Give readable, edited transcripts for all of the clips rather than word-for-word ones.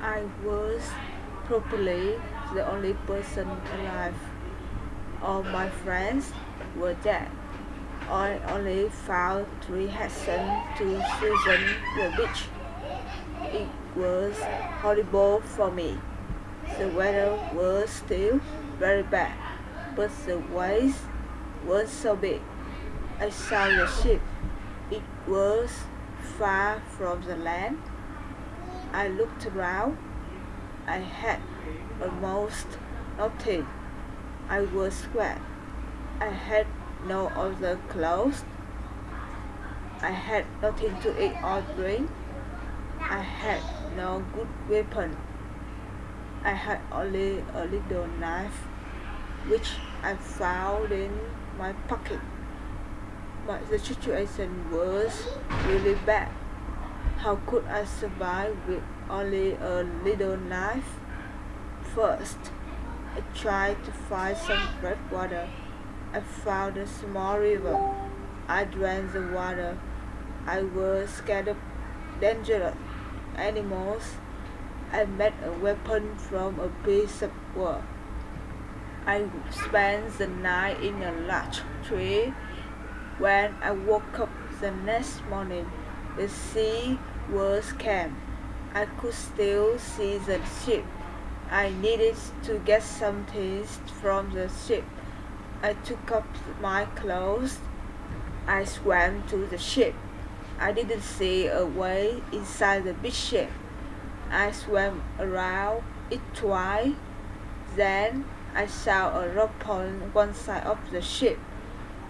I was probably the only person alive. All my friends were dead. I only found 3 hexen to season the beach. It was horrible for me. The weather was still very bad, but the waves were so big. I saw the ship. It was far from the land. I looked around. I had almost nothing. I was wet. I had no other clothes. I had nothing to eat or drink. I had no good weapon. I had only a little knife, which I found in my pocket. But the situation was really bad. How could I survive with only a little knife? First, I tried to find some fresh water. I found a small river. I drank the water. I was scared of dangerous animals. I made a weapon from a piece of wood. I spent the night in a large tree. When I woke up the next morning, the sea was calm. I could still see the ship. I needed to get some things from the ship. I took up my clothes. I swam to the ship. I didn't see a way inside the big ship. I swam around it twice. Then I saw a rope on one side of the ship.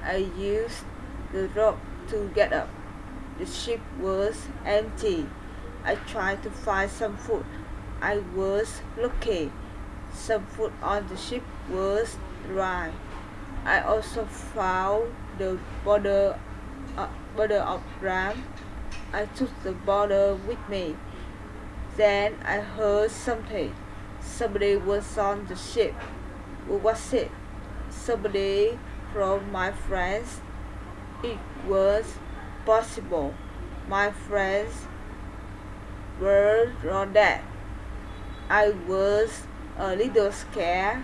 I used the rope to get up. The ship was empty. I tried to find some food. I was lucky. Some food on the ship was dry. I also found the bottle of rum. I took the bottle with me. Then I heard something. Somebody was on the ship. Who was it? Somebody from my friends. It was possible. My friends were all dead. I was a little scared.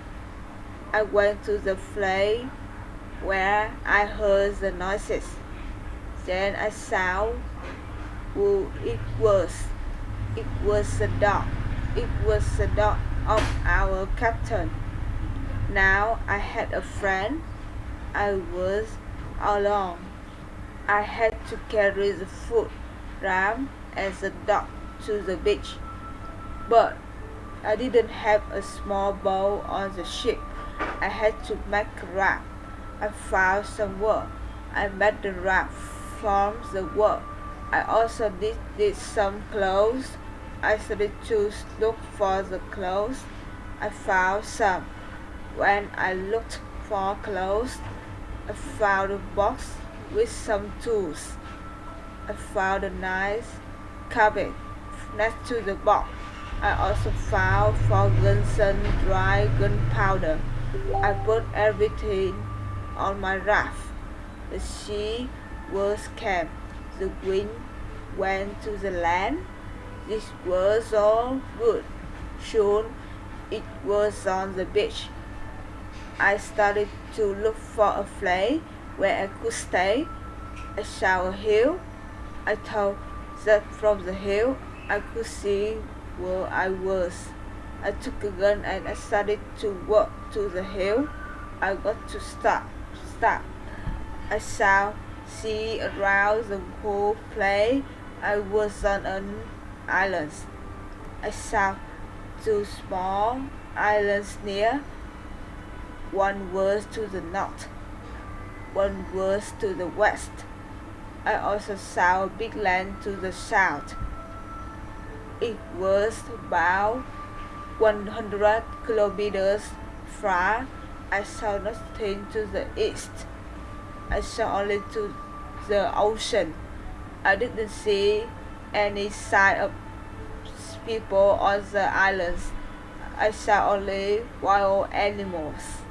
I went to the place where I heard the noises. Then I saw who it was. It was the dog. It was the dog of our captain. Now I had a friend. I was alone. I had to carry the food, ram, and the dog to the beach. But I didn't have a small boat on the ship. I had to make a raft. I found some wood. I made the raft from the wood. I also did some clothes. I started to look for the clothes. I found some. When I looked for clothes, I found a box with some tools. I found a nice carpet next to the box. I also found 4 guns and dry gunpowder. I put everything on my raft. The sea was calm. The wind went to the land. This was all good. Soon it was on the beach. I started to look for a place where I could stay. I saw a hill. I thought that from the hill I could see where I was. I took a gun and I started to walk to the hill. I got to stop. I saw sea around the whole place. I was on an island. I saw 2 small islands near. One was to the north. One was to the west. I also saw a big land to the south. It was about 100 kilometers far. I saw nothing to the east. I saw only to the ocean. I didn't see any sign of people on the islands. I saw only wild animals.